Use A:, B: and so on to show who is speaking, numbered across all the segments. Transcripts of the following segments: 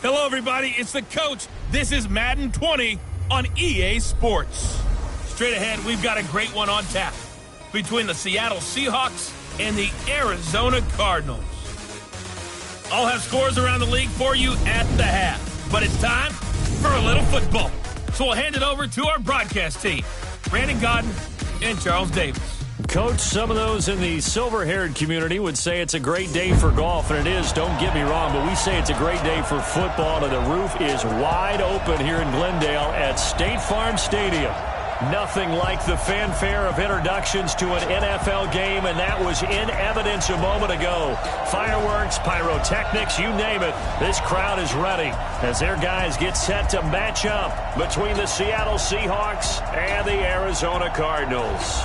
A: Hello, everybody. It's the coach. This is Madden 20 on EA Sports. Straight ahead, we've got a great one on tap between the Seattle Seahawks and the Arizona Cardinals. I'll have scores around the league for you at the half. But it's time for a little football. So we'll hand it over to our broadcast team, Brandon Godden and Charles Davis.
B: Coach, some of those in the silver-haired community would say it's a great day for golf, and it is, don't get me wrong, but we say it's a great day for football, and the roof is wide open here in Glendale at State Farm Stadium. Nothing like the fanfare of introductions to an NFL game, and that was in evidence a moment ago. Fireworks, pyrotechnics, you name it. This crowd is ready as their guys get set to match up between the Seattle Seahawks and the Arizona Cardinals.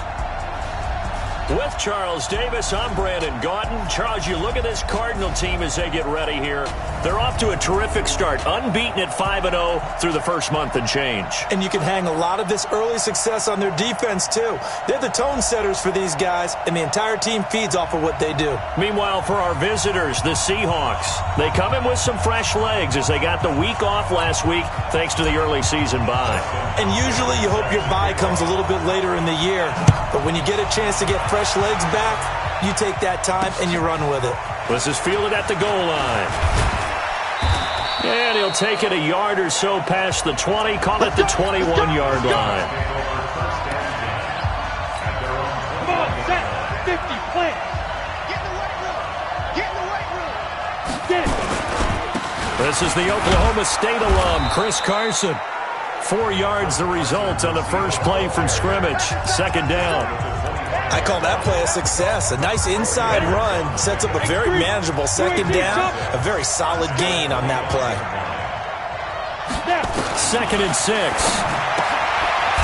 B: With Charles Davis, I'm Brandon Godden. Charles, you look at this Cardinal team as they get ready here. They're off to a terrific start, unbeaten at 5-0 through the first month and change.
C: And you can hang a lot of this early success on their defense, too. They're the tone setters for these guys, and the entire team feeds off of what they do.
B: Meanwhile, for our visitors, the Seahawks, they come in with some fresh legs as they got the week off last week thanks to the early season bye.
C: And usually you hope your bye comes a little bit later in the year, but when you get a chance to get fresh legs back, you take that time and you run with it.
B: This is fielded at the goal line. And he'll take it a yard or so past the 20, call it the 21-yard line.
D: Come on, set, 50, plant. Get in the weight room. Get in the weight room. Get it.
B: This is the Oklahoma State alum, Chris Carson. 4 yards the result on the first play from scrimmage. Second down.
C: I call that play a success. A nice inside run sets up a very manageable second down. A very solid gain on that play.
B: 2nd and 6.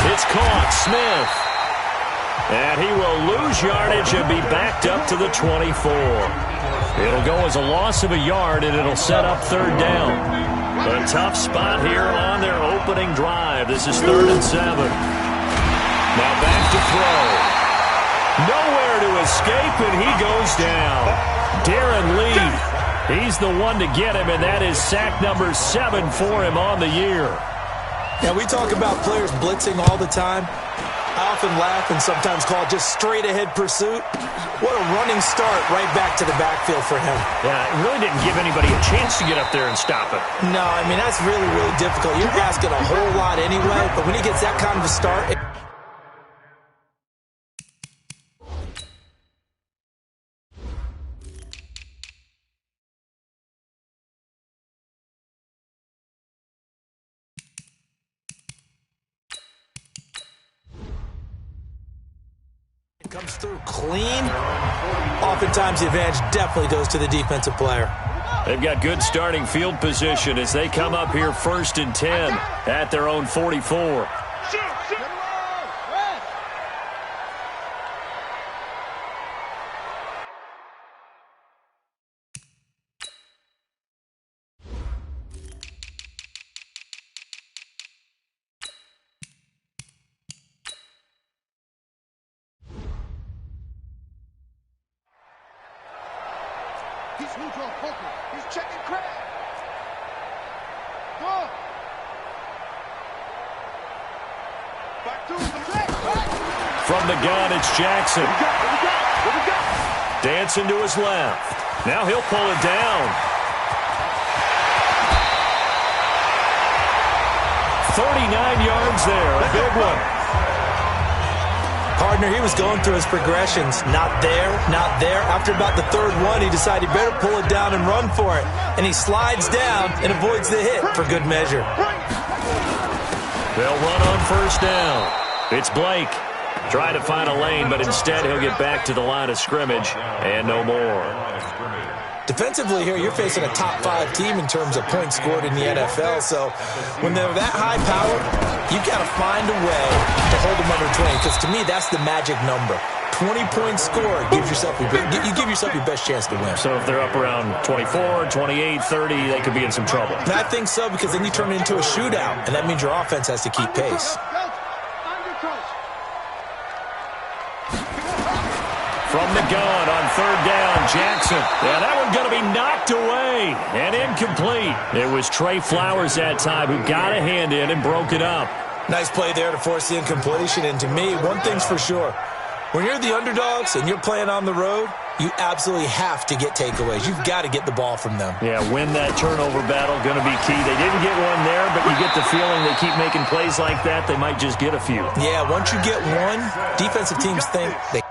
B: It's caught. Smith. And he will lose yardage and be backed up to the 24. It'll go as a loss of a yard, and it'll set up third down. A tough spot here on their opening drive. This is 3rd and 7. Now back to throw. Nowhere to escape, and he goes down. Darren Lee, he's the one to get him, and that is sack number 7 for him on the year.
C: Yeah, we talk about players blitzing all the time. I often laugh and sometimes call it just straight-ahead pursuit. What a running start right back to the backfield for him.
B: Yeah, it really didn't give anybody a chance to get up there and stop it.
C: No, I mean, that's really, really difficult. You're asking a whole lot anyway, but when he gets that kind of a start... comes through clean. Oftentimes the advantage definitely goes to the defensive player.
B: They've got good starting field position as they come up here 1st and 10 at their own 44.
D: He's neutral, poker. He's checking crab. Go. Back to the track.
B: From the gun, it's Jackson. Dancing to his left. Now he'll pull it down. 39 yards there. A big one.
C: Partner, he was going through his progressions. Not there, not there. After about the 3rd one, he decided he better pull it down and run for it. And he slides down and avoids the hit for good measure.
B: They'll run on 1st down. It's Blake. Trying to find a lane, but instead he'll get back to the line of scrimmage and no more.
C: Defensively here, you're facing a top 5 team in terms of points scored in the NFL. So when they're that high powered, you've got to find a way to hold them under 20. Because to me, that's the magic number. 20 points scored gives yourself you give yourself your best chance to win.
B: So if they're up around 24, 28, 30, they could be in some trouble.
C: And I think so, because then you turn it into a shootout, and that means your offense has to keep pace.
B: From from the gun on third down. Jackson. Yeah, that one's going to be knocked away and incomplete. It was Trey Flowers that time who got a hand in and broke it up.
C: Nice play there to force the incompletion. And to me, one thing's for sure. When you're the underdogs and you're playing on the road, you absolutely have to get takeaways. You've got to get the ball from them.
B: Yeah, win that turnover battle, going to be key. They didn't get one there, but you get the feeling they keep making plays like that, they might just get a few.
C: Yeah, once you get one, defensive teams think they...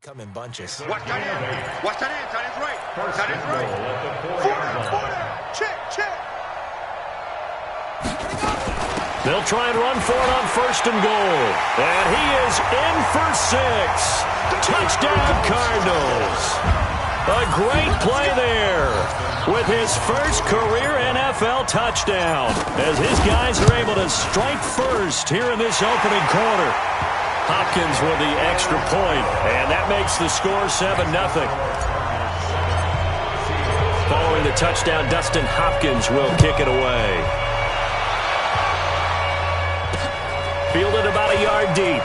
C: come in bunches.
D: Watch that end. Watch that end. That is right. That is right. Corner. Check.
B: They'll try and run for it on first and goal. And he is in for 6. Touchdown, Cardinals. A great play there with his first career NFL touchdown as his guys are able to strike first here in this opening quarter. Hopkins with the extra point, and that makes the score 7-0. Following the touchdown, Dustin Hopkins will kick it away. Fielded about a yard deep.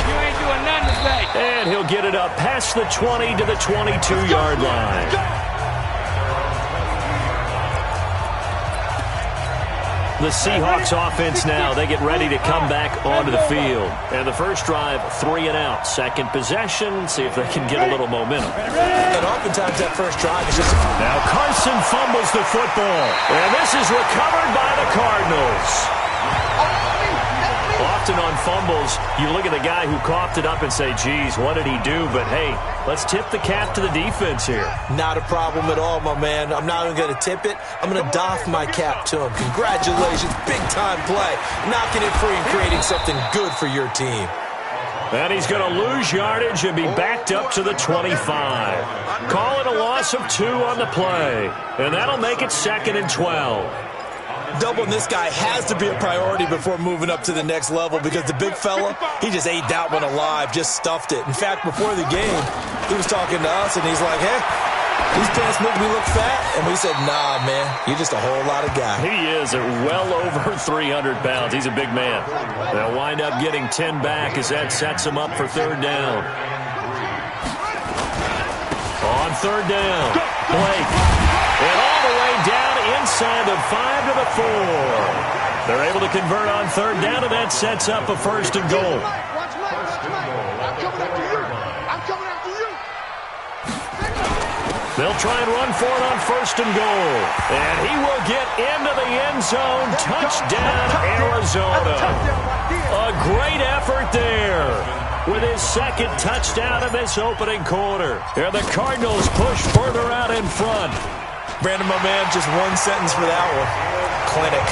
D: You ain't doing nothing today.
B: And he'll get it up past the 20 to the 22-yard line. The Seahawks offense now, they get ready to come back onto the field. And the first drive, 3 and out. Second possession, see if they can get a little momentum.
C: And oftentimes that first drive is just...
B: Now Carson fumbles the football. And this is recovered by the Cardinals. Often on fumbles, you look at the guy who coughed it up and say, geez, what did he do? But, hey, let's tip the cap to the defense here.
C: Not a problem at all, my man. I'm not even going to tip it. I'm going to doff my cap to him. Congratulations. Big-time play. Knocking it free and creating something good for your team.
B: And he's going to lose yardage and be backed up to the 25. Call it a loss of 2 on the play. And that'll make it 2nd and 12.
C: Doubling this guy has to be a priority before moving up to the next level because the big fella, he just ate that one alive, just stuffed it. In fact, before the game, he was talking to us, and he's like, hey, These pants make me look fat. And we said, nah, man, you're just a whole lot of guy.
B: He is at well over 300 pounds. He's a big man. They'll wind up getting 10 back as that sets him up for third down. On third down, Blake. And all the way down inside the 5 to the 4. They're able to convert on third down, and that sets up a first and goal.
D: Watch Mike. I'm coming after you. I'm coming after you.
B: They'll try and run for it on first and goal. And he will get into the end zone. Touchdown, Arizona. A great effort there with his second touchdown in this opening quarter. And the Cardinals push further out in front.
C: Brandon, my man, just one sentence for that one. Clinic.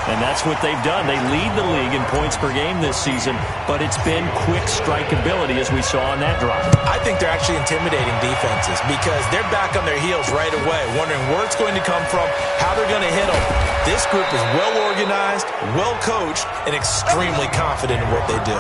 B: And that's what they've done. They lead the league in points per game this season, but it's been quick strikeability as we saw on that drive.
C: I think they're actually intimidating defenses because they're back on their heels right away, wondering where it's going to come from, how they're going to hit them. This group is well organized, well coached, and extremely confident in what they do.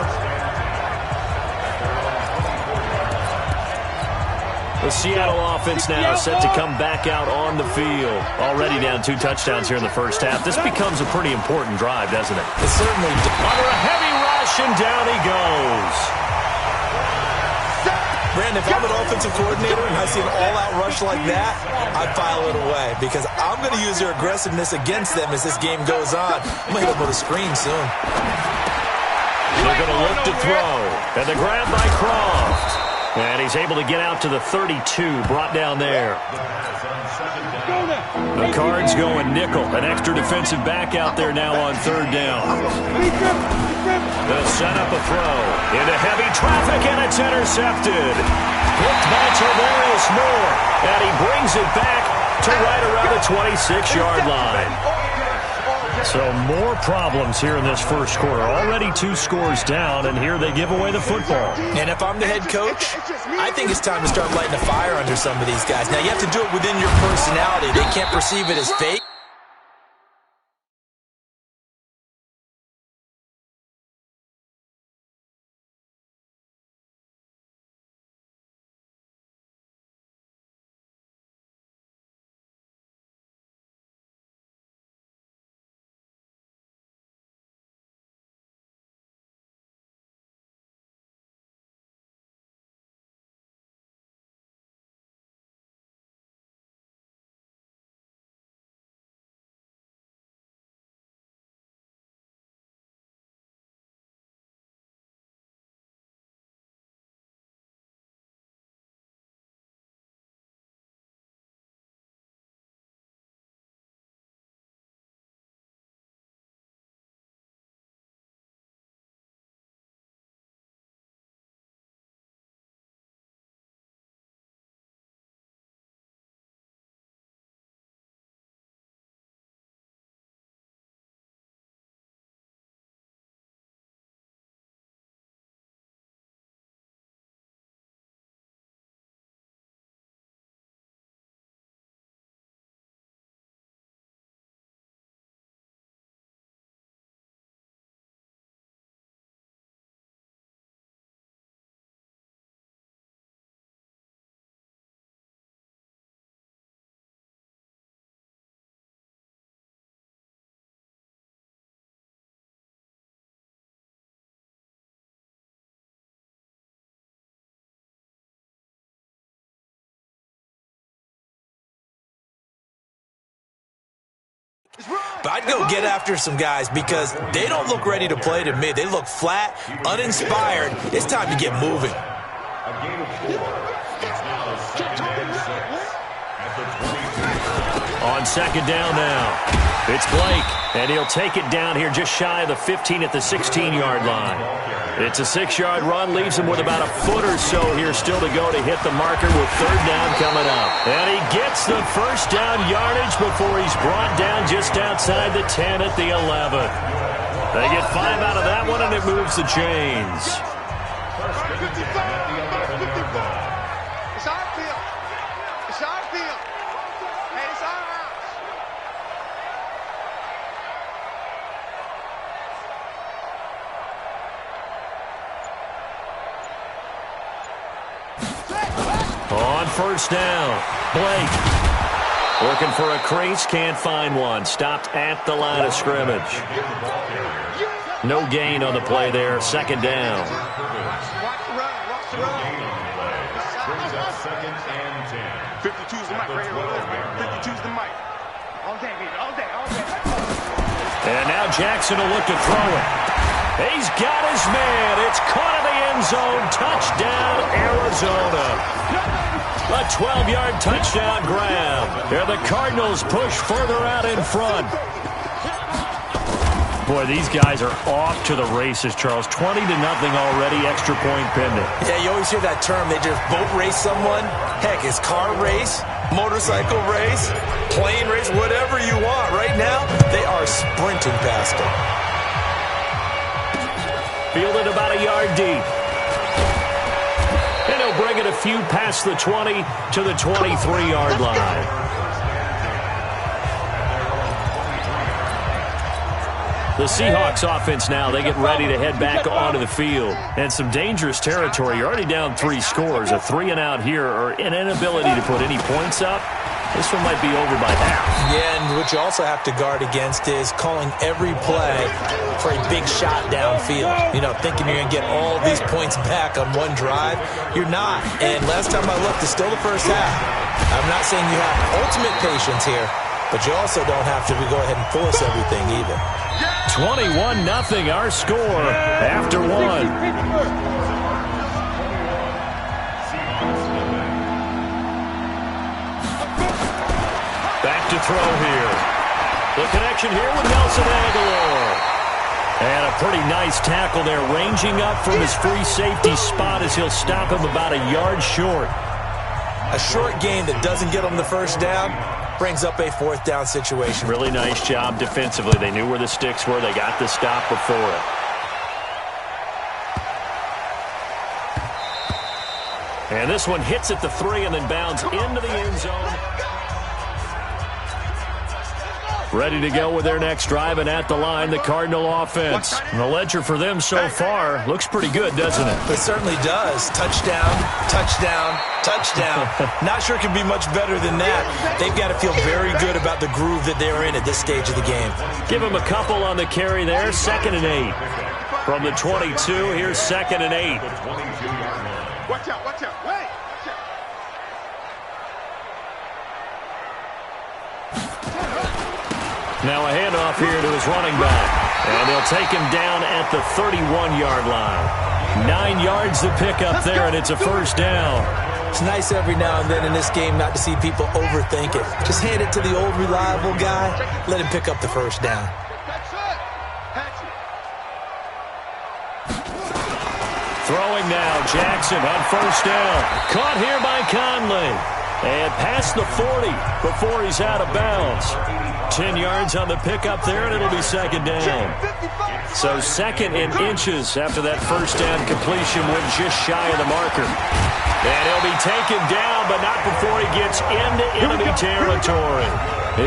B: The Seattle offense now set to come back out on the field. Already down 2 touchdowns here in the first half. This becomes a pretty important drive, doesn't it?
C: It certainly does.
B: Under a heavy rush, and down he goes.
C: Brandon, if I'm an offensive coordinator and I see an all-out rush like that, I file it away because I'm going to use their aggressiveness against them as this game goes on. I'm going to hit them with a screen soon.
B: They're going to look to throw. And the grab by Croft. And he's able to get out to the 32, brought down there. The Cards going nickel. An extra defensive back out there now on third down. They'll set up a throw into heavy traffic, and it's intercepted. Picked by Tavarius Moore, and he brings it back to right around the 26-yard line. So more problems here in this first quarter. Already 2 scores down, and here they give away the football.
C: And if I'm the head coach, I think it's time to start lighting a fire under some of these guys. Now, you have to do it within your personality. They can't perceive it as fake. But I'd go get after some guys because they don't look ready to play to me. They look flat, uninspired. It's time to get moving.
B: On second down now, it's Blake, and he'll take it down here just shy of the 15 at the 16-yard line. It's a 6-yard run, leaves him with about a foot or so here still to go to hit the marker with third down coming up. And he gets the first down yardage before he's brought down just outside the 10 at the 11. They get 5 out of that one, and it moves the chains.
D: It's our field. It's our field. And it's our house.
B: On first down. Blake looking for a crease, can't find one. Stopped at the line of scrimmage. No gain on the play there. Second down.
D: Watch the run. Watch the run.
E: Brings up second and 10.
D: 52's the mic right here. 52's the mic. All day, baby. All day. All day.
B: And now Jackson will look to throw it. He's got his man. It's caught in the end zone. Touchdown, Arizona. A 12-yard touchdown grab. Here the Cardinals push further out in front. Boy, these guys are off to the races, Charles. 20-0 already, extra point pending.
C: Yeah, you always hear that term. They just boat race someone. Heck, it's car race, motorcycle race, plane race, whatever you want. Right now, they are sprinting past them.
B: Fielded about a yard deep. And he'll bring it a few past the 20 to the 23-yard line. The Seahawks offense now, they get ready to head back onto the field. And some dangerous territory. You're already down 3 scores. A 3-and-out here or an inability to put any points up. This one might be over by half.
C: Yeah, and what you also have to guard against is calling every play for a big shot downfield. You know, thinking you're going to get all these points back on one drive. You're not. And last time I looked, it's still the first half. I'm not saying you have ultimate patience here, but you also don't have to go ahead and force everything either.
B: 21-0 our score after one. Back to throw here. The connection here with Nelson Aguilar. And a pretty nice tackle there, ranging up from his free safety spot as he'll stop him about a yard short.
C: A short gain that doesn't get him the first down brings up a 4th down situation.
B: Really nice job defensively. They knew where the sticks were. They got the stop before it. And this one hits at the 3 and then bounds into the end zone. Ready to go with their next drive, and at the line, the Cardinal offense. And the ledger for them so far looks pretty good, doesn't it?
C: It certainly does. Touchdown, touchdown, touchdown. Not sure it can be much better than that. They've got to feel very good about the groove that they're in at this stage of the game.
B: Give them a couple on the carry there. 2nd and 8. From the 22, here's 2nd and 8.
D: Watch out. Watch out. Wait.
B: Now a handoff here to his running back. And they'll take him down at the 31-yard line. 9 yards to pick up there, and it's a first down.
C: It's nice every now and then in this game not to see people overthink it. Just hand it to the old reliable guy. Let him pick up the first down.
B: Throwing now, Jackson on first down. Caught here by Conley. And past the 40 before he's out of bounds. 10 yards on the pickup there, and it'll be 2nd down. So 2nd and inches after that first down completion, went just shy of the marker. And he'll be taken down, but not before he gets into enemy territory.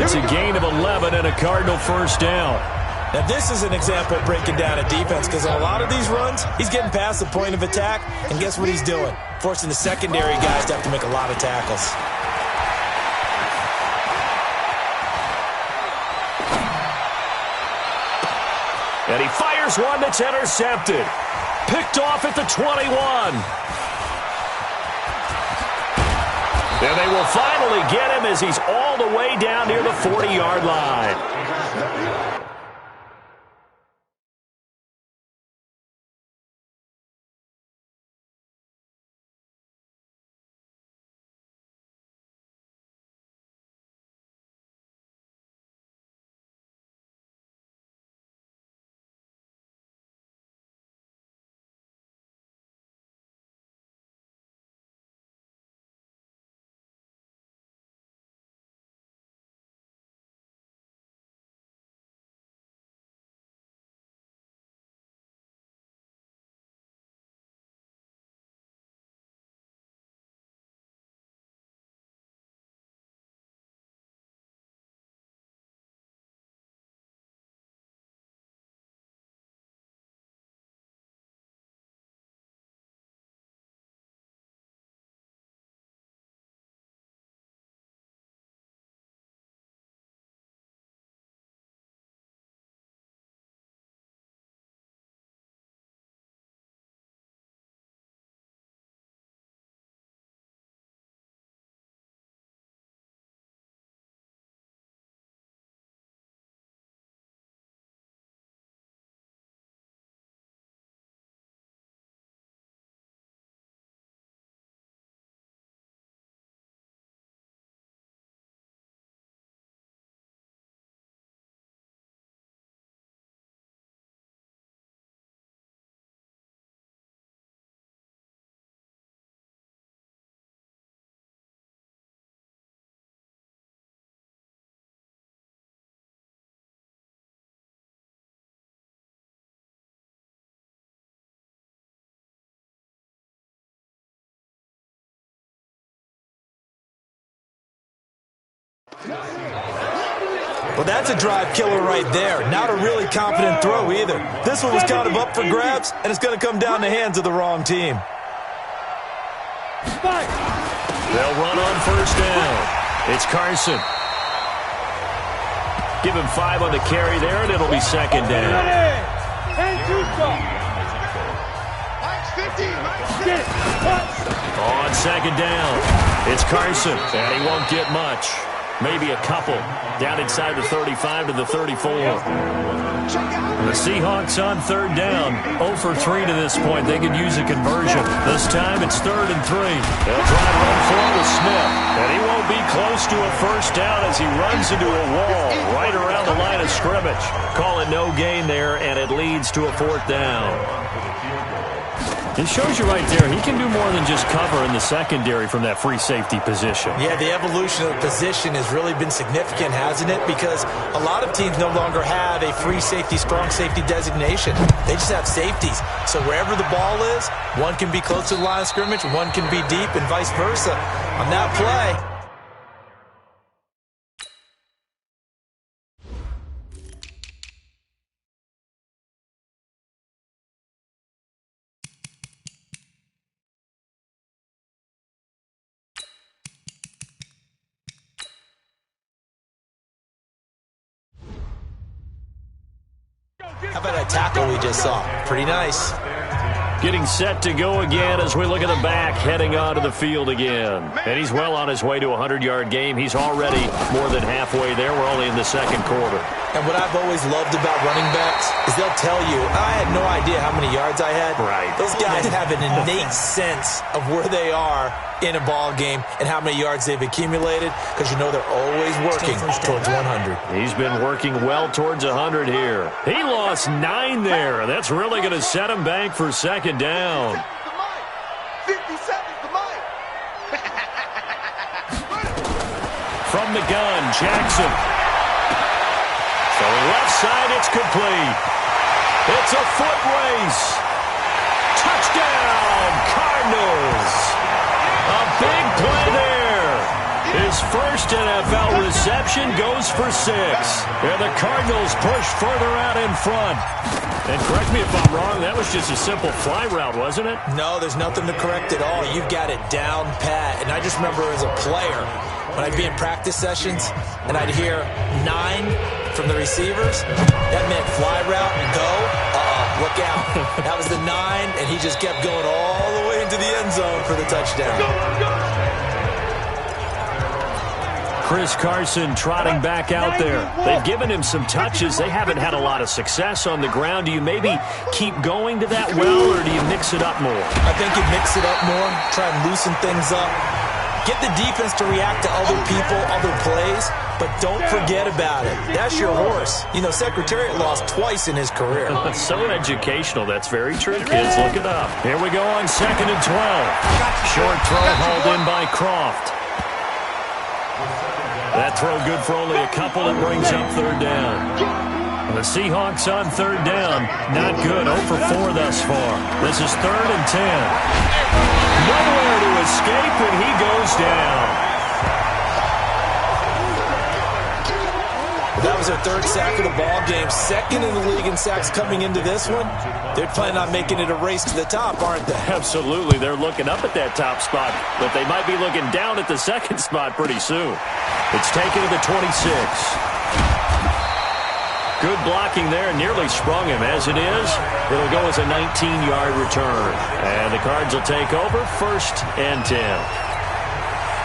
B: It's a gain of 11 and a Cardinal first down.
C: Now, this is an example of breaking down a defense, because on a lot of these runs, he's getting past the point of attack, and guess what he's doing? Forcing the secondary guys to have to make a lot of tackles.
B: And he fires one that's intercepted. Picked off at the 21. And they will finally get him as he's all the way down near the 40-yard line.
C: Well, that's a drive killer right there. Not a really confident throw either. This one was kind of up for grabs, and it's going to come down the hands of the wrong team.
B: They'll run on first down. It's Carson. Give him 5 on the carry there, and it'll be second down. On second down, it's Carson, and he won't get much. Maybe a couple. Down inside the 35 to the 34. The Seahawks on third down. 0 for 3 to this point. They could use a conversion. This time it's 3rd and 3. They'll try to run for it with Smith. And he won't be close to a first down as he runs into a wall right around the line of scrimmage. Call it no gain there, and it leads to a 4th down. It shows you right there, he can do more than just cover in the secondary from that free safety position.
C: Yeah, the evolution of the position has really been significant, hasn't it? Because a lot of teams no longer have a free safety, strong safety designation. They just have safeties. So wherever the ball is, one can be close to the line of scrimmage, one can be deep, and vice versa. On that play, how about that tackle we just saw? Pretty nice.
B: Getting set to go again as we look at the back, heading onto the field again. And he's well on his way to a 100-yard game. He's already more than halfway there. We're only in the second quarter.
C: And what I've always loved about running backs is they'll tell you, I had no idea how many yards I had.
B: Right.
C: Those guys have an innate sense of where they are in a ball game and how many yards they've accumulated, because you know they're always working towards 100.
B: He's been working well towards 100 here. He lost 9 there. That's really going to set him back for second down.
D: 50 seconds to mine.
B: From the gun, Jackson. Throwing left side, it's complete. It's a foot race. Touchdown, Cardinals. A big play there. His first NFL reception goes for 6. And the Cardinals push further out in front. And correct me if I'm wrong, that was just a simple fly route, wasn't it?
C: No, there's nothing to correct at all. You've got it down pat. And I just remember as a player, when I'd be in practice sessions and I'd hear 9 from the receivers, that meant fly route and go. Look out. That was the 9, and he just kept going all the way into the end zone for the touchdown.
B: Chris Carson trotting back out there. They've given him some touches. They haven't had a lot of success on the ground. Do you maybe keep going to that well, or do you mix it up more?
C: I think you mix it up more, try and loosen things up. Get the defense to react to other people, other plays, but don't forget about it. That's your horse. You know, Secretariat lost twice in his career.
B: So educational. That's very true, kids. Look it up. Here we go on 2nd and 12. Short throw hauled in by Croft. That throw good for only a couple. It brings up 3rd down. The Seahawks on 3rd down. Not good. 0 for 4 thus far. This is 3rd and 10. Nowhere to escape, and he goes down.
C: That was their 3rd sack of the ball game. 2nd in the league in sacks coming into this one. They're planning on making it a race to the top, aren't they?
B: Absolutely. They're looking up at that top spot, but they might be looking down at the 2nd spot pretty soon. It's taken to the 26. Good blocking there, nearly sprung him. As it is, it'll go as a 19-yard return. And the Cards will take over 1st and 10.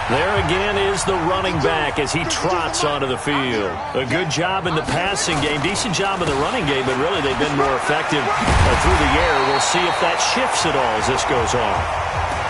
B: There again is the running back as he trots onto the field. A good job in the passing game, decent job in the running game, but really they've been more effective through the air. We'll see if that shifts at all as this goes on.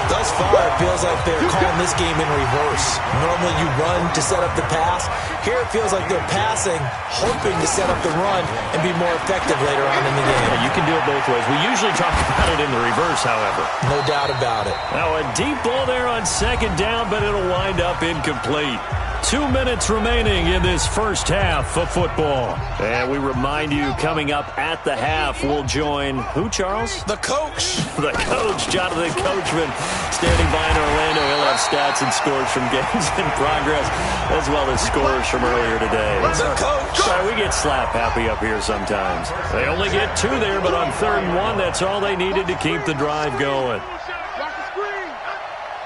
C: Thus far, it feels like they're calling this game in reverse. Normally you run to set up the pass. Here it feels like they're passing, hoping to set up the run and be more effective later on in the game.
B: Yeah, you can do it both ways. We usually talk about it in the reverse, however.
C: No doubt about it.
B: Now a deep ball there on 2nd down, but it'll wind up incomplete. 2 minutes remaining in this first half of football. And we remind you, coming up at the half, we'll join who, Charles?
C: The coach.
B: The coach, Jonathan Coachman, standing by in Orlando. He'll have stats and scores from games in progress, as well as scores from earlier today.
C: The coach.
B: Sorry, we get slap happy up here sometimes. They only get 2 there, but on 3rd and 1, that's all they needed to keep the drive going.
D: Watch the screen.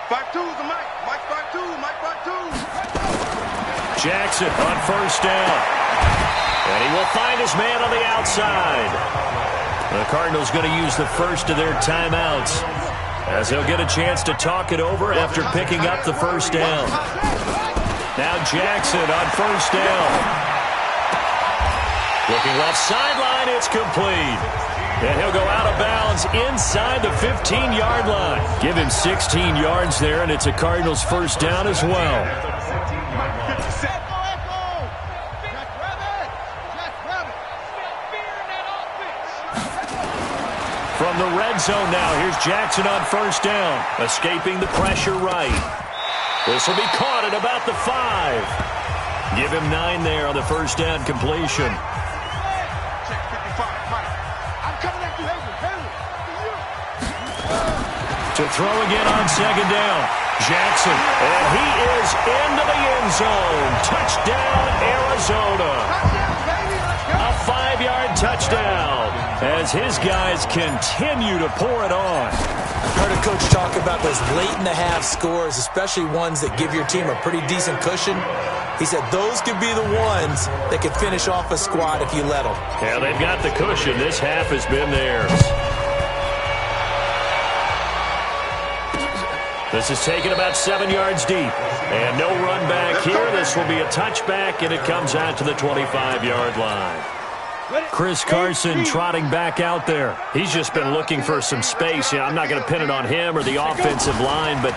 D: 5-2's the Mike. Mike 5-2. Mike 5-2.
B: Jackson on 1st down. And he will find his man on the outside. The Cardinals going to use the first of their timeouts, as he'll get a chance to talk it over after picking up the 1st down. Now Jackson on 1st down. Looking left sideline, it's complete. And he'll go out of bounds inside the 15-yard line. Give him 16 yards there, and it's a Cardinals 1st down as well. From the red zone now, here's Jackson on 1st down, escaping the pressure right. This will be caught at about the 5. Give him 9 there on the 1st down completion. To throw again on 2nd down, Jackson, and he is into the end zone. Touchdown, Arizona. A 5-yard touchdown as his guys continue to pour it on.
C: Heard a coach talk about those late-in-the-half scores, especially ones that give your team a pretty decent cushion. He said those could be the ones that could finish off a squad if you let them.
B: Yeah, they've got the cushion. This half has been theirs. This is taken about 7 yards deep. And no run back here. This will be a touchback, and it comes out to the 25-yard line. Chris Carson trotting back out there. He's just been looking for some space. Yeah, I'm not going to pin it on him or the offensive line, but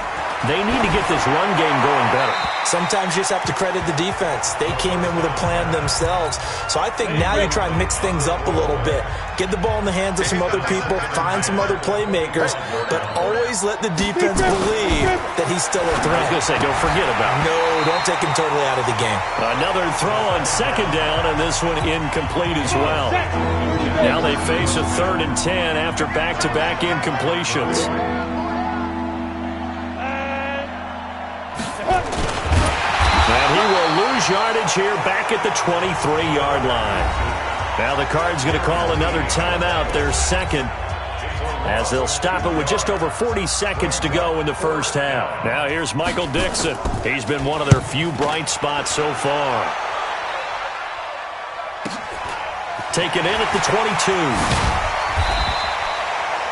B: they need to get this run game going better.
C: Sometimes you just have to credit the defense. They came in with a plan themselves. So I think now you try and mix things up a little bit. Get the ball in the hands of some other people, find some other playmakers, but always let the defense believe that he's still a threat.
B: I was going to say, don't forget about him.
C: No, don't take him totally out of the game.
B: Another throw on 2nd down, and this one incomplete as well. Now they face a 3rd and 10 after back-to-back incompletions. And he will lose yardage here back at the 23-yard line. Now the Cards going to call another timeout, their 2nd, as they'll stop it with just over 40 seconds to go in the first half. Now here's Michael Dixon. He's been one of their few bright spots so far. Taken in at the 22.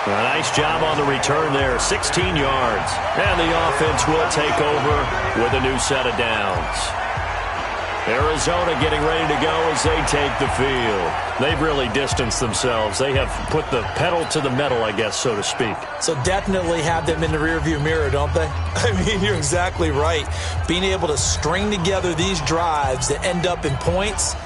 B: A nice job on the return there, 16 yards. And the offense will take over with a new set of downs. Arizona getting ready to go as they take the field. They've really distanced themselves. They have put the pedal to the metal, I guess, so to speak.
C: So definitely have them in the rearview mirror, don't they? I mean, you're exactly right. Being able to string together these drives that end up in points,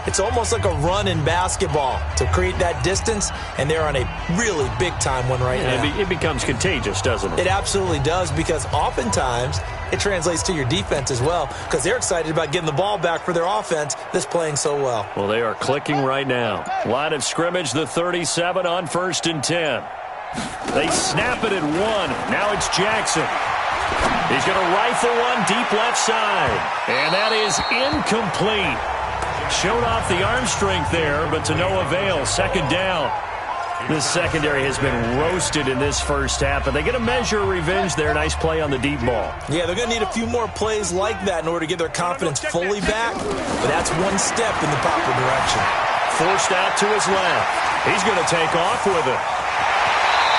C: it's almost like a run in basketball to create that distance, and they're on a really big-time one right now.
B: It becomes contagious, doesn't it?
C: It absolutely does, because oftentimes it translates to your defense as well, because they're excited about getting the ball back for their offense that's playing so well.
B: Well, they are clicking right now. Line of scrimmage, the 37 on 1st and 10. They snap it at 1. Now it's Jackson. He's going to rifle one deep left side, and that is incomplete. Showed off the arm strength there, but to no avail. 2nd down. This secondary has been roasted in this first half, but they get a measure of revenge there. Nice play on the deep ball.
C: Yeah, they're going to need a few more plays like that in order to get their confidence fully back, but that's one step in the proper direction.
B: Forced out to his left. He's going to take off with it.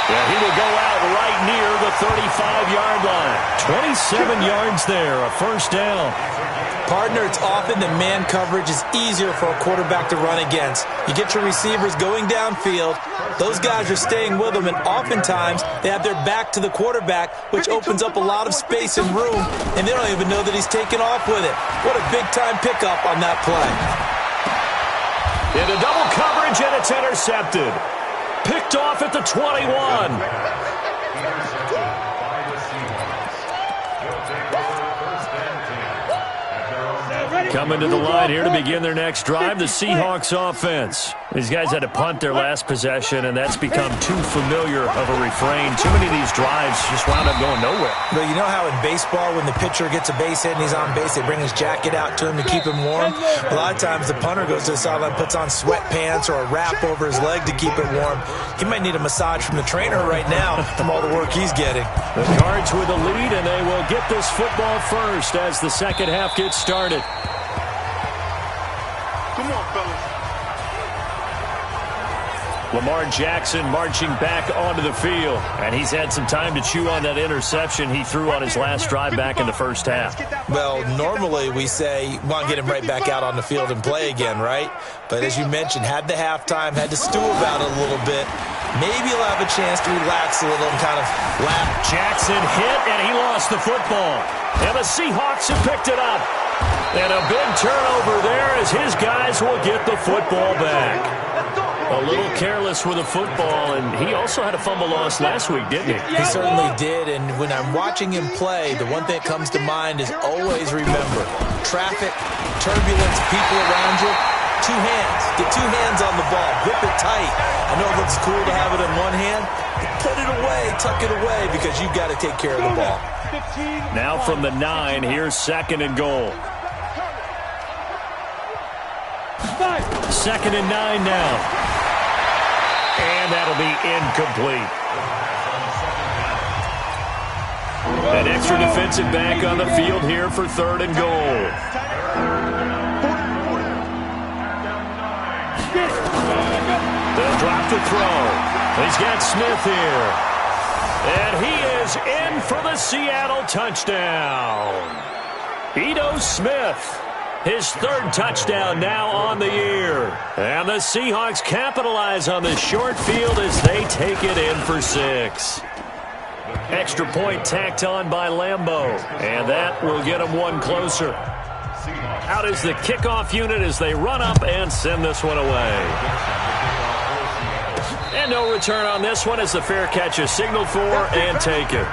B: Yeah, he will go out right near the 35-yard line. 27 yards there, a 1st down.
C: Partner, it's often that man coverage is easier for a quarterback to run against. You get your receivers going downfield. Those guys are staying with them, and oftentimes they have their back to the quarterback, which opens up a lot of space and room, and they don't even know that he's taken off with it. What a big-time pickup on that play.
B: Into double coverage, and it's intercepted. Picked off at the 21. Coming to the line here to begin their next drive, the Seahawks offense. These guys had to punt their last possession, and that's become too familiar of a refrain. Too many of these drives just wound up going nowhere.
C: But you know how in baseball, when the pitcher gets a base hit and he's on base, they bring his jacket out to him to keep him warm? A lot of times the punter goes to the sideline, puts on sweatpants or a wrap over his leg to keep it warm. He might need a massage from the trainer right now from all the work he's getting.
B: The Cards with a lead, and they will get this football first as the second half gets started.
D: Come on, fellas.
B: Lamar Jackson marching back onto the field, and he's had some time to chew on that interception he threw on his last drive back in the first half.
C: Well, normally we say, want to get him right back out on the field and play again, right? But as you mentioned, had the halftime, had to stew about it a little bit. Maybe he'll have a chance to relax a little and kind of laugh.
B: Jackson hit, and he lost the football. And the Seahawks have picked it up. And a big turnover there as his guys will get the football back. A little careless with the football, and he also had a fumble loss last week, didn't he?
C: He certainly did, and when I'm watching him play, the one thing that comes to mind is always remember, traffic, turbulence, people around you, two hands. Get two hands on the ball. Grip it tight. I know it looks cool to have it in one hand, but put it away, tuck it away, because you've got to take care of the ball.
B: Now from the 9, here's 2nd and goal. 2nd and 9 now. And that'll be incomplete. An extra defensive back on the field here for 3rd and goal. They'll drop the throw. He's got Smith here. And he is in for the Seattle touchdown. Ito Smith. His 3rd touchdown now on the year. And the Seahawks capitalize on the short field as they take it in for 6. Extra point tacked on by Lambeau. And that will get them one closer. Out is the kickoff unit as they run up and send this one away. And no return on this one as the fair catch is signaled for and taken.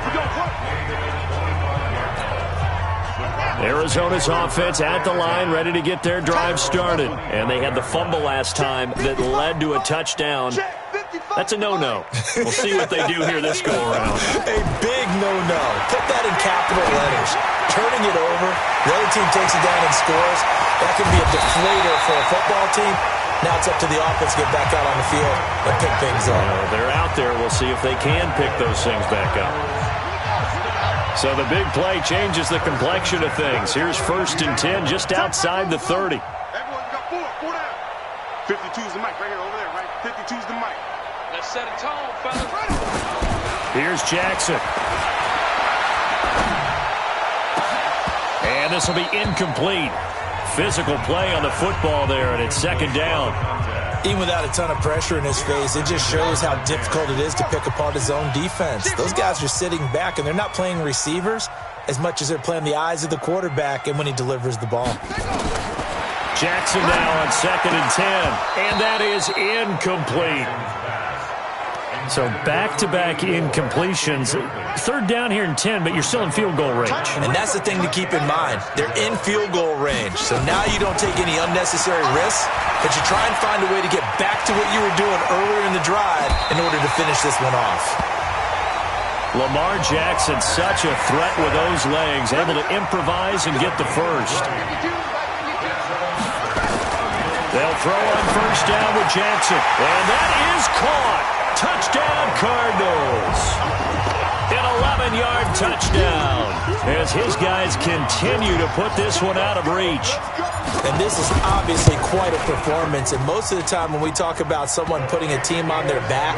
B: Arizona's offense at the line, ready to get their drive started. And they had the fumble last time that led to a touchdown. That's a no-no. We'll see what they do here this go-around.
C: A big no-no. Put that in capital letters. Turning it over, the other team takes it down and scores. That can be a deflator for a football team. Now it's up to the offense to get back out on the field and pick things up.
B: They're out there. We'll see if they can pick those things back up. So the big play changes the complexion of things. Here's 1st and 10 just outside the 30.
D: Everyone's got 4 down. 52's the mic right here, over there, right? 52's the mic. Let's set a tone, fellas.
B: Here's Jackson. And this will be incomplete. Physical play on the football there, and it's 2nd down.
C: Even without a ton of pressure in his face, it just shows how difficult it is to pick apart his own defense. Those guys are sitting back, and they're not playing receivers as much as they're playing the eyes of the quarterback and when he delivers the ball.
B: Jackson now on 2nd and 10, and that is incomplete. So back-to-back incompletions. 3rd down here and 10, but you're still in field goal range.
C: And that's the thing to keep in mind. They're in field goal range. So now you don't take any unnecessary risks, but you try and find a way to get back to what you were doing earlier in the drive in order to finish this one off.
B: Lamar Jackson, such a threat with those legs, able to improvise and get the first. They'll throw on 1st down with Jackson, and that is caught. Touchdown, Cardinals. An 11-yard touchdown as his guys continue to put this one out of reach.
C: And this is obviously quite a performance. And most of the time when we talk about someone putting a team on their back,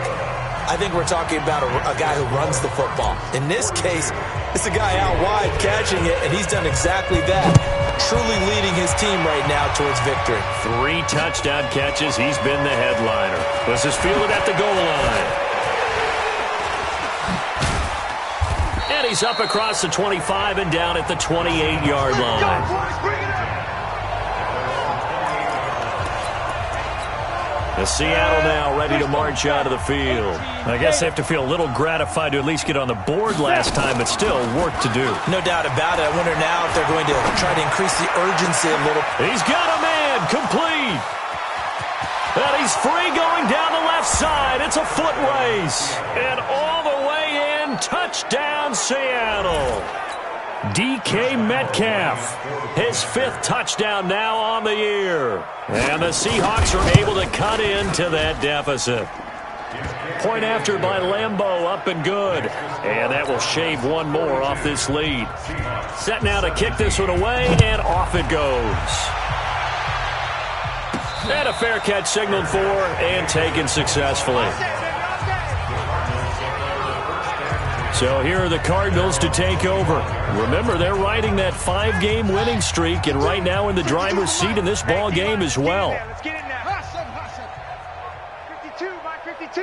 C: I think we're talking about a guy who runs the football. In this case, it's a guy out wide catching it, and he's done exactly that. Truly leading his team right now towards victory.
B: 3 touchdown catches. He's been the headliner. This is fielded at the goal line. And he's up across the 25 and down at the 28-yard line. The Seattle now ready to march out of the field. I guess they have to feel a little gratified to at least get on the board last time, but still work to do.
C: No doubt about it. I wonder now if they're going to try to increase the urgency a little.
B: He's got a man complete. And he's free going down the left side. It's a foot race. And all the way in, touchdown Seattle. DK Metcalf, his 5th touchdown now on the year. And the Seahawks are able to cut into that deficit. Point after by Lambeau, up and good. And that will shave one more off this lead. Set now to kick this one away, and off it goes. And a fair catch signaled for and taken successfully. So here are the Cardinals to take over. Remember, they're riding that 5-game winning streak, and right now in the driver's seat in this ball game as well.
D: Let's get in there. 52, Mike, 52.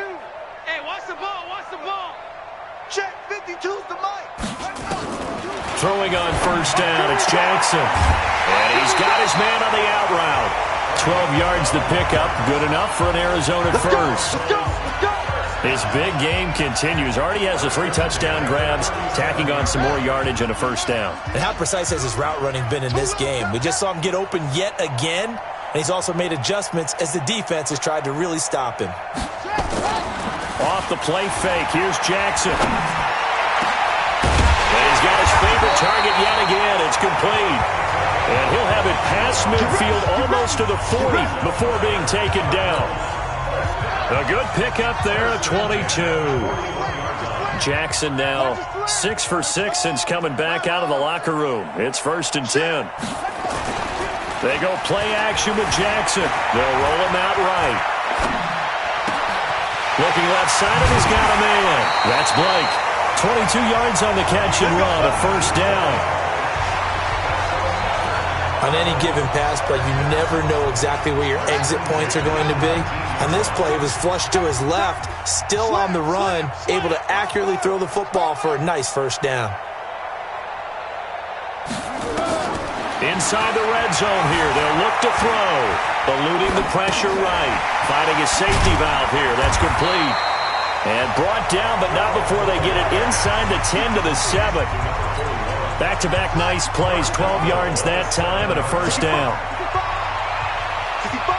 D: Hey, watch the ball, watch the ball. Check, 52's the mic.
B: Throwing on first down, it's Jackson. And he's got his man on the out route. 12 yards to pick up, good enough for an Arizona first.
D: Let's go.
B: His big game continues. Already has the 3 touchdown grabs, tacking on some more yardage and a first down.
C: And how precise has his route running been in this game? We just saw him get open yet again, and he's also made adjustments as the defense has tried to really stop him.
B: Off the play fake, here's Jackson. And he's got his favorite target yet again. It's complete. And he'll have it past midfield almost to the 40 before being taken down. A good pickup there at 22. Jackson now 6 for 6 since coming back out of the locker room. It's 1st and 10. They go play action with Jackson. They'll roll him out right. Looking left side, and he's got a man. That's Blake. 22 yards on the catch and run, a first down.
C: On any given pass play, you never know exactly where your exit points are going to be. On this play, it was flushed to his left, still on the run, able to accurately throw the football for a nice first down.
B: Inside the red zone here, they'll look to throw. Eluding the pressure right. Finding a safety valve here, that's complete. And brought down, but not before they get it inside the 10 to the 7. Back-to-back nice plays, 12 yards that time, and a first down.
D: 65.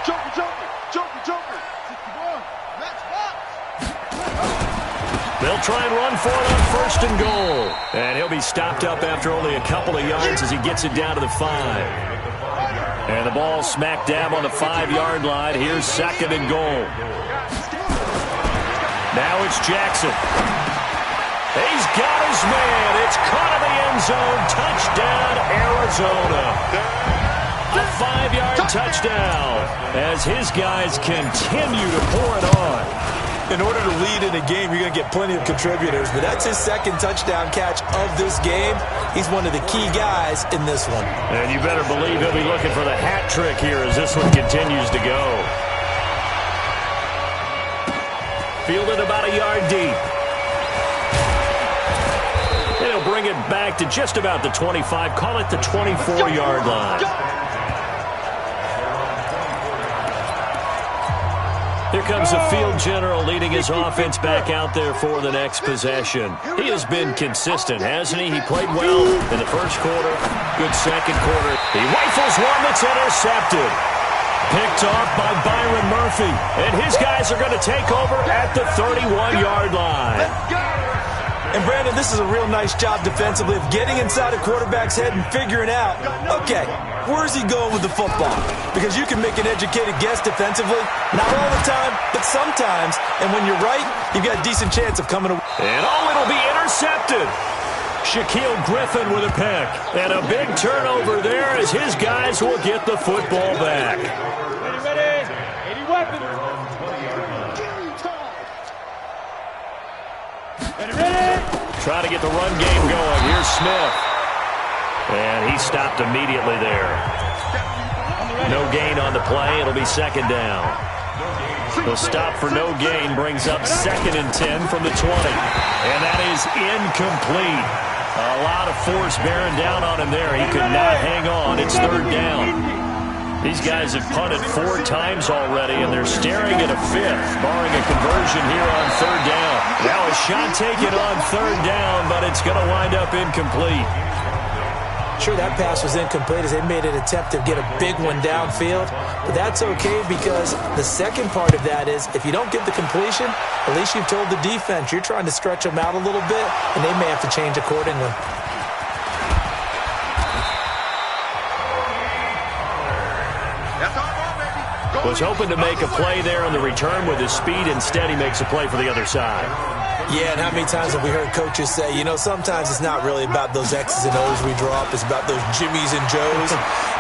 D: Joker. 61. Let's box.
B: They'll try and run for it on 1st and goal. And he'll be stopped up after only a couple of yards as he gets it down to the 5. And the ball smack dab on the 5-yard line. Here's 2nd and goal. Now it's Jackson. He's got his man. It's caught in the end zone. Touchdown, Arizona. A 5-yard touchdown as his guys continue to pour it on.
C: In order to lead in a game, you're going to get plenty of contributors, but that's his 2nd touchdown catch of this game. He's one of the key guys in this one.
B: And you better believe he'll be looking for the hat trick here as this one continues to go. Fielded about a yard deep. And he'll bring it back to just about the 25. Call it the 24-yard line. Here comes the field general leading his offense back out there for the next possession. He has been consistent, hasn't he? He played well in the first quarter. Good second quarter. He rifles one that's intercepted. Picked off by Byron Murphy. And his guys are going to take over at the 31-yard line.
C: And, Brandon, this is a real nice job defensively of getting inside a quarterback's head and figuring out, okay, where's he going with the football? Because you can make an educated guess defensively, not all the time, but sometimes. And when you're right, you've got a decent chance of coming away.
B: And it'll be intercepted. Shaquille Griffin with a pick. And a big turnover there as his guys will get the football back.
D: Ready. 80 weapons. Ready.
B: Trying to get the run game going. Here's Smith. And he stopped immediately there. No gain on the play. It'll be 2nd down. The stop for no gain brings up 2nd and 10 from the 20. And that is incomplete. A lot of force bearing down on him there. He could not hang on. It's 3rd down. These guys have punted 4 times already, and they're staring at a 5th, barring a conversion here on 3rd down. Now a shot taken on 3rd down, but it's going to wind up incomplete.
C: Sure, that pass was incomplete as they made an attempt to get a big one downfield, but that's okay because the second part of that is if you don't get the completion, at least you've told the defense you're trying to stretch them out a little bit, and they may have to change accordingly.
B: Was hoping to make a play there on the return with his speed. Instead, he makes a play for the other side.
C: Yeah, and how many times have we heard coaches say, you know, sometimes it's not really about those X's and O's we draw up. It's about those Jimmies and Joes.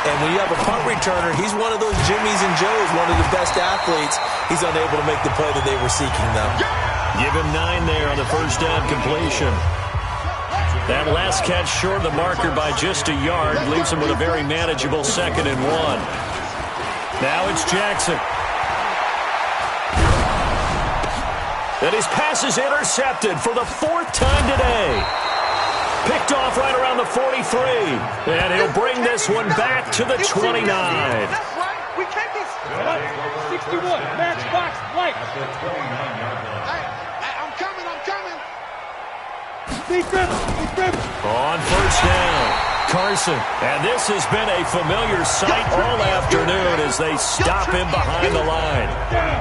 C: And when you have a punt returner, he's one of those Jimmies and Joes, one of the best athletes. He's unable to make the play that they were seeking, though.
B: Give him 9 there on the first down completion. That last catch short of the marker by just a yard leaves him with a very manageable 2nd and 1. Now it's Jackson. And his pass is intercepted for the 4th time today. Picked off right around the 43. And he'll bring this one back to the 29.
D: That's right. We can't get 61. Matchbox light. I'm coming. Defense.
B: On first down, Carson. And this has been a familiar sight all afternoon as they stop him behind the line.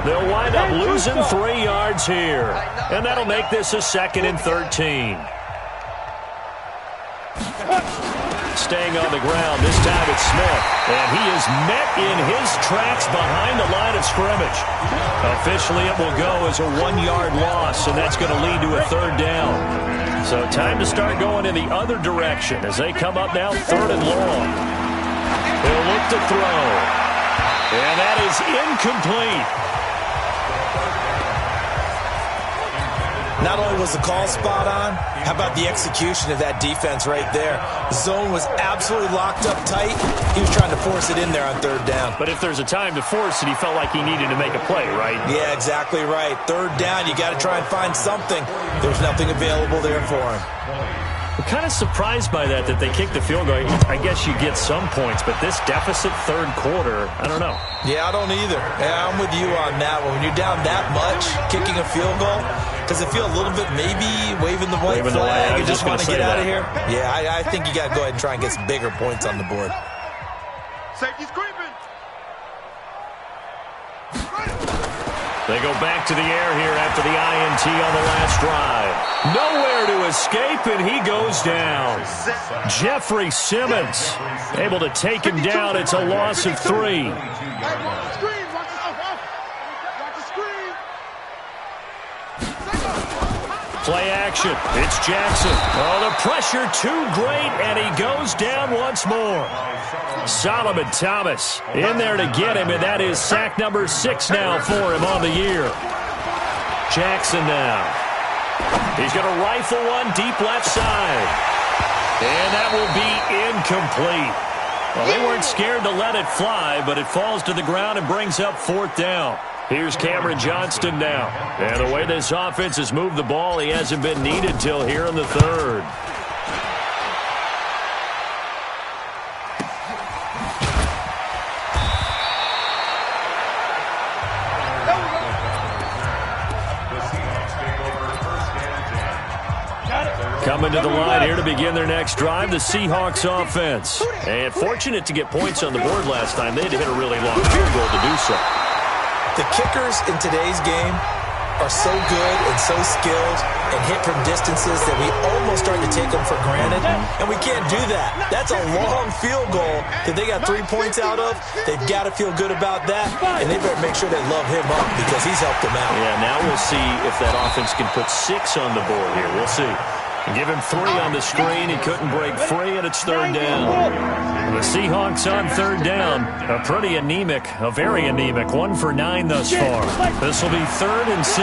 B: They'll wind up losing 3 yards here. And that'll make this a 2nd and 13. Staying on the ground, this time it's Smith. And he is met in his tracks behind the line of scrimmage. Officially, it will go as a 1-yard loss, and that's going to lead to a 3rd down. So time to start going in the other direction as they come up now 3rd and long. They'll look to throw. And that is incomplete.
C: Not only was the call spot on, how about the execution of that defense right there? The zone was absolutely locked up tight. He was trying to force it in there on 3rd down.
B: But if there's a time to force it, he felt like he needed to make a play, right?
C: Yeah, exactly right. 3rd down, you got to try and find something. There's nothing available there for him.
B: I'm kind of surprised by that they kicked the field goal. I guess you get some points, but this deficit 3rd quarter, I don't know.
C: Yeah, I don't either. Yeah, I'm with you on that one. When you're down that much, kicking a field goal, does it feel a little bit maybe waving the white flag and just want to get out of here? Yeah, I think you got to go ahead and try and get some bigger points on the board.
D: Safety's creeping.
B: They go back to the air here after the INT on the last drive. Nowhere to escape, and he goes down. Jeffrey Simmons able to take him down. It's a loss of 3. Play action. It's Jackson. Oh, the pressure too great, and he goes down once more. Solomon Thomas in there to get him, and that is sack number 6 now for him on the year. Jackson now. He's going to rifle one deep left side. And that will be incomplete. Well, they weren't scared to let it fly, but it falls to the ground and brings up 4th down. Here's Cameron Johnston now. And the way this offense has moved the ball, he hasn't been needed till here in the 3rd. Coming to the line here to begin their next drive, the Seahawks offense. And fortunate to get points on the board last time. They had to hit a really long field goal to do so.
C: The kickers in today's game are so good and so skilled and hit from distances that we almost start to take them for granted, and we can't do that. That's a long field goal that they got 3 points out of. They've got to feel good about that, and they better make sure they love him up because he's helped them out.
B: Yeah, now we'll see if that offense can put 6 on the board here. We'll see. Give him 3 on the screen. He couldn't break free, and it's 3rd down. The Seahawks on 3rd down. A pretty anemic, a very anemic 1 for 9 thus far. This will be 3rd and 6.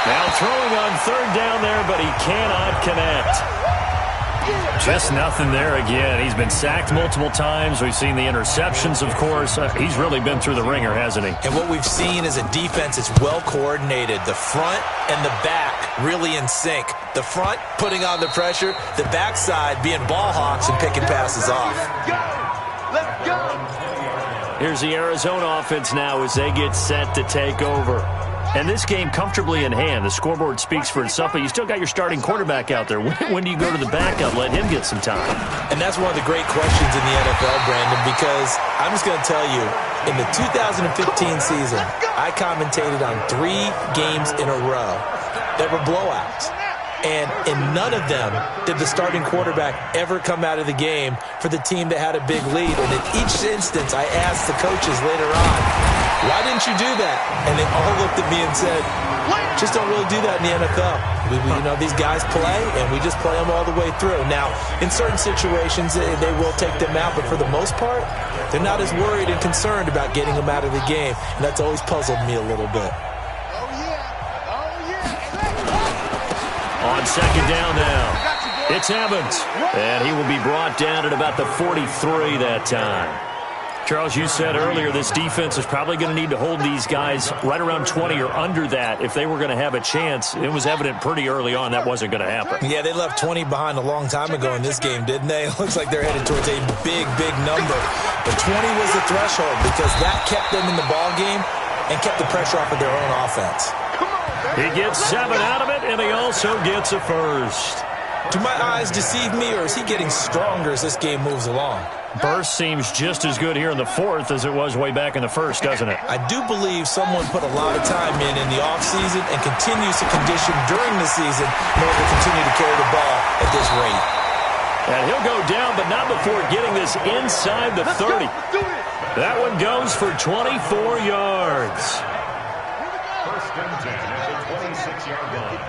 B: Now throwing on 3rd down there, but he cannot connect. Just nothing there again. He's been sacked multiple times. We've seen the interceptions, of course. He's really been through the ringer, hasn't he?
C: And what we've seen is a defense that's well coordinated. The front and the back really in sync. The front putting on the pressure, the backside being ball hawks and picking passes off.
D: Let's go.
B: Here's the Arizona offense now as they get set to take over. And this game comfortably in hand. The scoreboard speaks for itself, but you still got your starting quarterback out there. When do you go to the backup, let him get some time?
C: And that's one of the great questions in the NFL, Brandon, because I'm just going to tell you, in the 2015 season, I commentated on 3 games in a row that were blowouts. And in none of them did the starting quarterback ever come out of the game for the team that had a big lead. And in each instance, I asked the coaches later on, why didn't you do that? And they all looked at me and said, just don't really do that in the NFL. These guys play, and we just play them all the way through. Now, in certain situations, they will take them out, but for the most part, they're not as worried and concerned about getting them out of the game. And that's always puzzled me a little bit.
B: On second down now, it's Evans, and he will be brought down at about the 43 that time. Charles, you said earlier this defense is probably going to need to hold these guys right around 20 or under that if they were going to have a chance. It was evident pretty early on that wasn't going to happen.
C: Yeah, they left 20 behind a long time ago in this game, didn't they? It looks like they're headed towards a big, big number. But 20 was the threshold because that kept them in the ball game and kept the pressure off of their own offense.
B: He gets 7 out of it, and he also gets a first.
C: Do my eyes deceive me, or is he getting stronger as this game moves along?
B: Burst seems just as good here in the 4th as it was way back in the 1st, doesn't it?
C: I do believe someone put a lot of time in the offseason and continues to condition during the season in order to continue to carry the ball at this rate.
B: And he'll go down, but not before getting this inside the 30. That one goes for 24 yards.
E: First and 10 at the 26-yard line.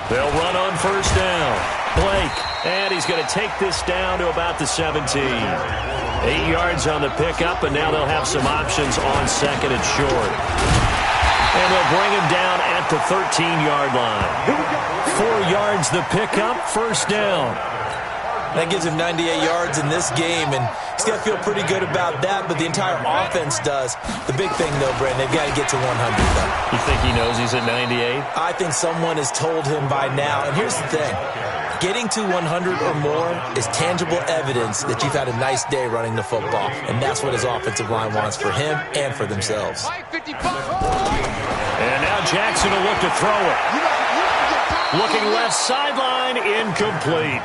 B: They'll run on first down. Blake, and he's going to take this down to about the 17. 8 yards on the pickup, and now they'll have some options on second and short. And they'll bring him down at the 13-yard line. 4 yards the pickup, first down.
C: That gives him 98 yards in this game, and he's got to feel pretty good about that, but the entire offense does. The big thing, though, Brandon, they've got to get to 100, though.
B: You think he knows he's at 98?
C: I think someone has told him by now. And here's the thing. Getting to 100 or more is tangible evidence that you've had a nice day running the football, and that's what his offensive line wants for him and for themselves.
B: And now Jackson will look to throw it. Looking left sideline, incomplete.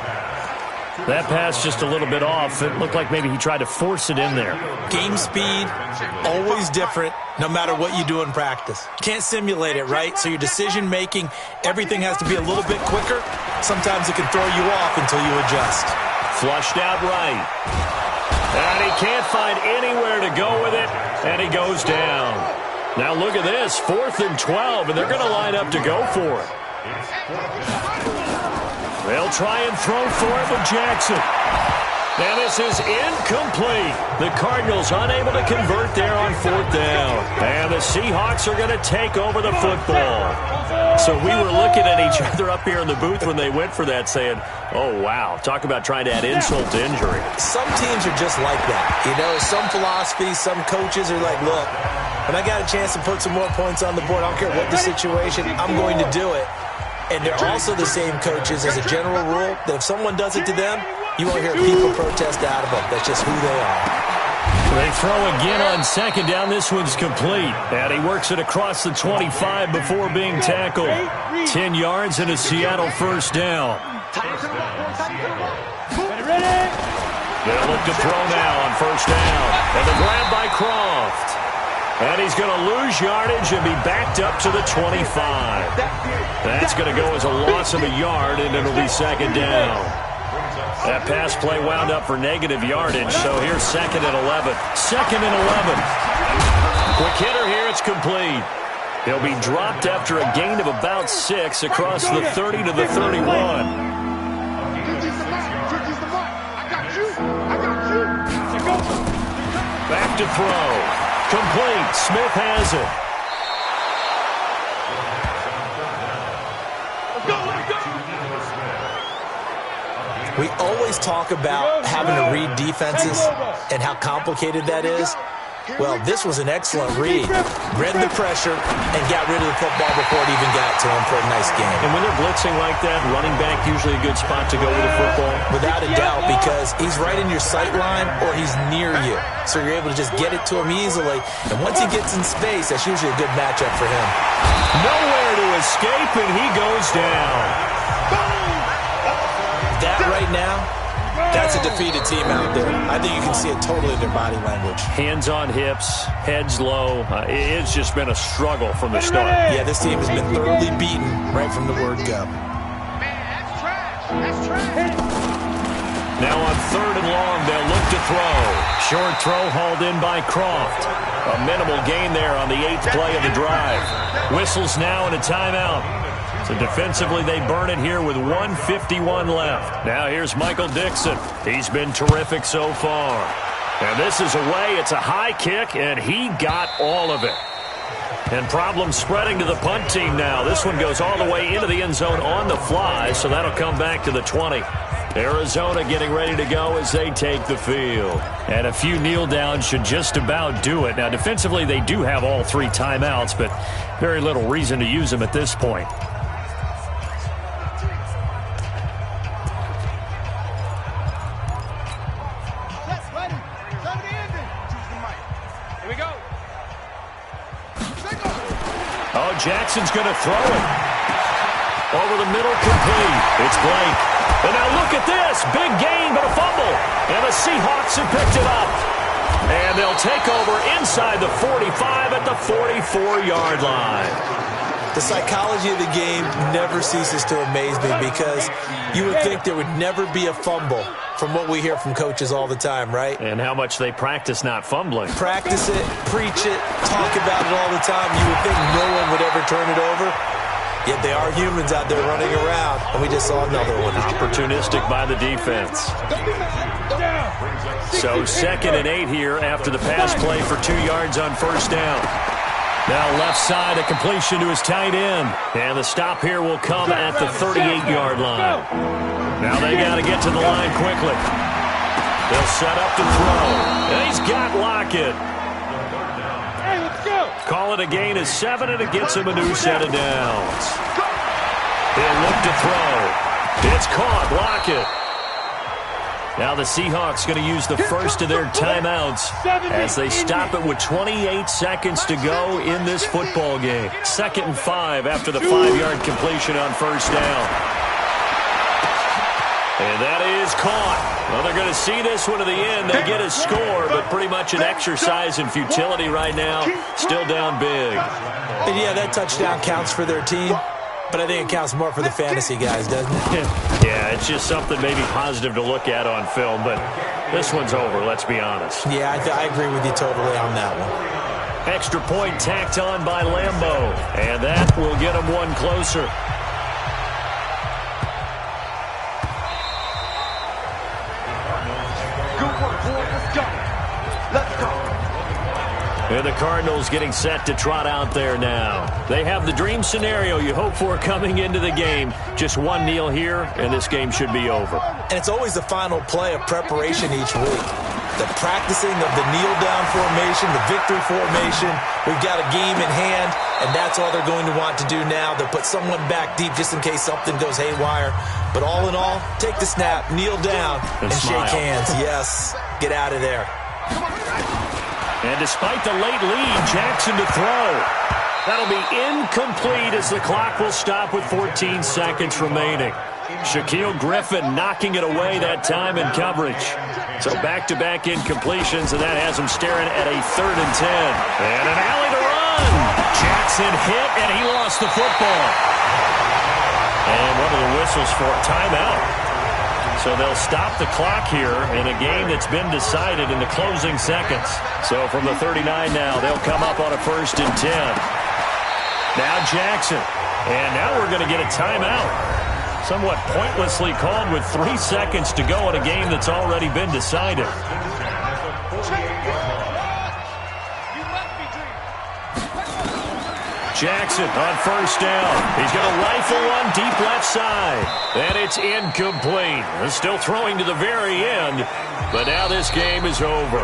B: That pass just a little bit off. It looked like maybe he tried to force it in there.
C: Game speed, always different, no matter what you do in practice. Can't simulate it, right? So your decision-making, everything has to be a little bit quicker. Sometimes it can throw you off until you adjust.
B: Flushed out right. And he can't find anywhere to go with it, and he goes down. Now look at this, 4th and 12, and they're going to line up to go for it. They'll try and throw for it with Jackson. And this is incomplete. The Cardinals unable to convert there on 4th down. And the Seahawks are going to take over the football. So we were looking at each other up here in the booth when they went for that saying, oh, wow, talk about trying to add insult to injury.
C: Some teams are just like that. Some philosophies, some coaches are like, look, when I got a chance to put some more points on the board, I don't care what the situation, I'm going to do it. And they're also the same coaches as a general rule that if someone does it to them, you won't hear people protest out of them. That's just who they are.
B: They throw again on second down. This one's complete. And he works it across the 25 before being tackled. 10 yards and a Seattle first down. They'll look to throw now on first down. And the grab by Croft. And he's going to lose yardage and be backed up to the 25. That's going to go as a loss of a yard, and it'll be second down. That pass play wound up for negative yardage, so here's second and 11. Second and 11. Quick hitter here, it's complete. He'll be dropped after a gain of about 6 across the 30 to the 31. Back to throw. Complete. Smith has it.
C: We always talk about having to read defenses and how complicated that is. Well, this was an excellent read. Read the pressure and got rid of the football before it even got to him for a nice game.
B: And when they're blitzing like that, running back usually a good spot to go with the football?
C: Without a doubt, because he's right in your sight line or he's near you. So you're able to just get it to him easily. And once he gets in space, that's usually a good matchup for him.
B: Nowhere to escape, and he goes down.
C: That right now, that's a defeated team out there. I think you can see it totally in their body language.
B: Hands on hips, heads low. It's just been a struggle from the start.
C: Yeah, this team has been thoroughly beaten right from the word go.
D: Man, that's trash. That's trash.
B: Now on 3rd and long, they'll look to throw. Short throw hauled in by Croft. A minimal gain there on the 8th play of the drive. Whistles now and a timeout. So defensively, they burn it here with 1:51 left. Now here's Michael Dixon. He's been terrific so far. And this is away. It's a high kick, and he got all of it. And problems spreading to the punt team now. This one goes all the way into the end zone on the fly, so that'll come back to the 20. Arizona getting ready to go as they take the field. And a few kneel downs should just about do it. Now, defensively, they do have all 3 timeouts, but very little reason to use them at this point. Oh, Jackson's going to throw it. Over the middle, complete. It's Blake. And now look at this. Big gain, but a fumble. And the Seahawks have picked it up. And they'll take over inside the 45 at the 44-yard line.
C: The psychology of the game never ceases to amaze me because you would think there would never be a fumble from what we hear from coaches all the time, right?
B: And how much they practice not fumbling.
C: Practice it, preach it, talk about it all the time. You would think no one would ever turn it over. Yet they are humans out there running around, and we just saw another one.
B: Opportunistic by the defense. So 2nd and 8 here after the pass play for 2 yards on 1st down. Now left side, a completion to his tight end. And the stop here will come at the 38-yard line. Now they got to get to the line quickly. They'll set up to throw. And he's got Lockett.
D: Hey, let's go.
B: Call it a gain of 7, and it gets him a new set of downs. He'll look to throw. It's caught. Lockett. Now the Seahawks going to use the first of their timeouts as they stop it with 28 seconds to go in this football game. 2nd and 5 after the 5-yard completion on 1st down. And that is caught. Well, they're going to see this one to the end. They get a score, but pretty much an exercise in futility right now. Still down big.
C: And yeah, that touchdown counts for their team. But I think it counts more for the fantasy guys, doesn't it?
B: Yeah, it's just something maybe positive to look at on film, but this one's over, let's be honest.
C: Yeah, I agree with you totally on that one.
B: Extra point tacked on by Lambeau, and that will get him one closer.
D: Good work, boy. Let's go. Let's go.
B: And the Cardinals getting set to trot out there now. They have the dream scenario you hope for coming into the game. Just one kneel here, and this game should be over.
C: And it's always the final play of preparation each week. The practicing of the kneel-down formation, the victory formation. We've got a game in hand, and that's all they're going to want to do now. They'll put someone back deep just in case something goes haywire. But all in all, take the snap, kneel down, and shake hands. Yes, get out of there.
B: And despite the late lead, Jackson to throw. That'll be incomplete as the clock will stop with 14 seconds remaining. Shaquille Griffin knocking it away that time in coverage. So back-to-back incompletions, and that has him staring at a 3rd and 10. And an alley to run. Jackson hit, and he lost the football. And what are the whistles for? Timeout. So they'll stop the clock here in a game that's been decided in the closing seconds. So from the 39 now, they'll come up on a 1st and 10. Now Jackson. And now we're going to get a timeout. Somewhat pointlessly called with 3 seconds to go in a game that's already been decided. Jackson on 1st down. He's going to rifle one deep left side. And it's incomplete. Still throwing to the very end. But now this game is over.